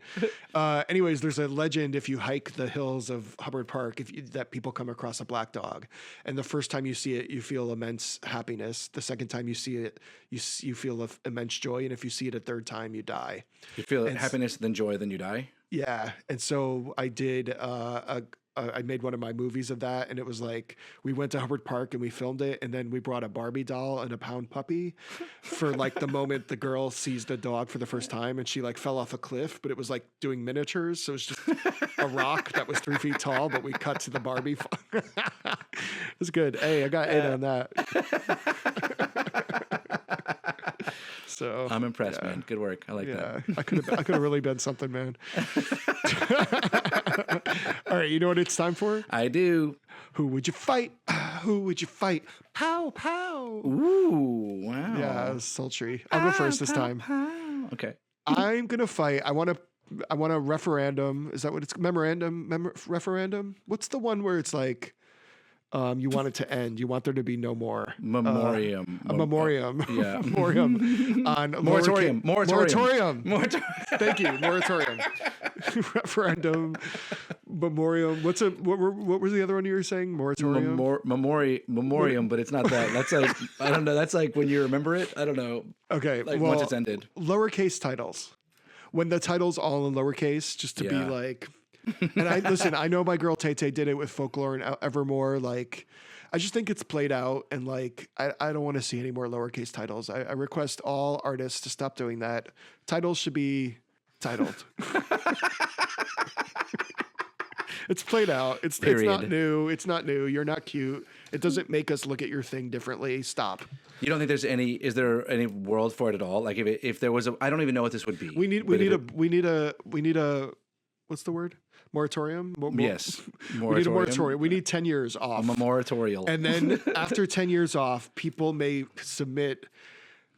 Anyways, there's a legend if you hike the hills of Hubbard Park, that people come across a black dog, and the first time you see it, you feel immense happiness. The second time you see it, you feel immense joy, and if you see it a third time, you die. You feel happiness, then joy, then you die. Yeah, and so I did. I made one of my movies of that, and it was like we went to Hubbard Park and we filmed it, and then we brought a Barbie doll and a pound puppy for like the moment the girl sees the dog for the first time, and she like fell off a cliff, but it was like doing miniatures, so it was just a rock that was 3 feet tall, but we cut to the Barbie. It was good. Hey, I got 8 on that. So I'm impressed, man. Good work. I like that. I could have really been something, man. All right, you know what it's time for? I do. Who would you fight? Who would you fight? Pow pow. Ooh, wow. Yeah, it was sultry. I'll go first this time. Okay. I'm gonna fight. I want a referendum. Is that what it's referendum? What's the one where it's like you want it to end? You want there to be no more. Memoriam. A memoriam. Yeah. Memoriam on Moratorium. Moratorium. Thank you. Moratorium. Referendum. Memoriam. What was the other one you were saying? Moratorium. Memoriam, but it's not that. That's like I don't know. That's like when you remember it. I don't know. Okay. Like once it's ended. Lowercase titles. When the title's all in lowercase, just to be like. And I know my girl Tay Tay did it with Folklore and Evermore. Like, I just think it's played out, and like, I don't want to see any more lowercase titles. I request all artists to stop doing that. Titles should be titled. It's played out. It's not new. It's not new. You're not cute. It doesn't make us look at your thing differently. Stop. You don't think is there any world for it at all? Like if there was I don't even know what this would be. We need a what's the word? Moratorium? Yes. We need a moratorium. We need 10 years off. A moratorial. And then after 10 years off, people may submit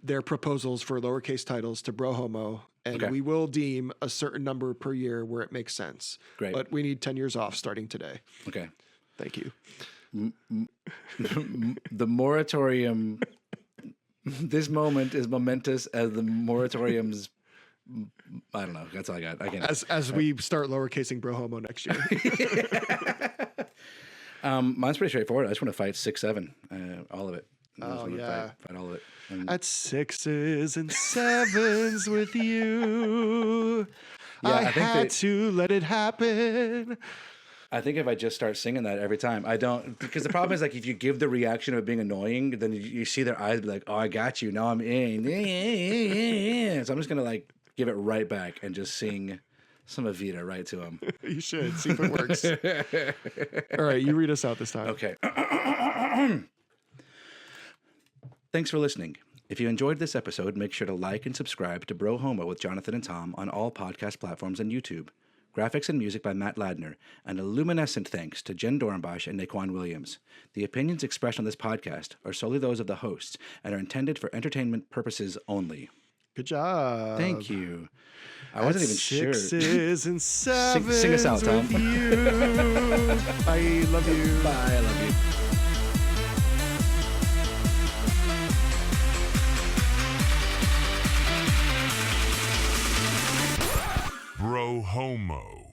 their proposals for lowercase titles to Bro Homo, and we will deem a certain number per year where it makes sense. Great. But we need 10 years off starting today. Okay. Thank you. The moratorium, this moment is momentous as the moratorium's I don't know. That's all I got. I can't. As we start lowercasing Bro Homo next year. Mine's pretty straightforward. I just want to fight 6-7, all of it. Oh yeah, fight all of it. At 6s and 7s with you. Yeah, I had to let it happen. I think if I just start singing that every time, I don't, because the problem is like if you give the reaction of it being annoying, then you see their eyes be like, oh, I got you. Now I'm in. So I'm just gonna like give it right back and just sing some Evita right to him. You should see if it works. All right, you read us out this time. Okay. Thanks for listening. If you enjoyed this episode, make sure to like and subscribe to Bro Homo with Jonathan and Tom on all podcast platforms and YouTube. Graphics and music by Matt Ladner, and a luminescent thanks to Jen Dornbosch and Naquan Williams. The opinions expressed on this podcast are solely those of the hosts and are intended for entertainment purposes only. Good job. Thank you. I wasn't even sure. 6s and 7s. Sing us out, Tom. I love you. Bye. I love you. Bro Homo.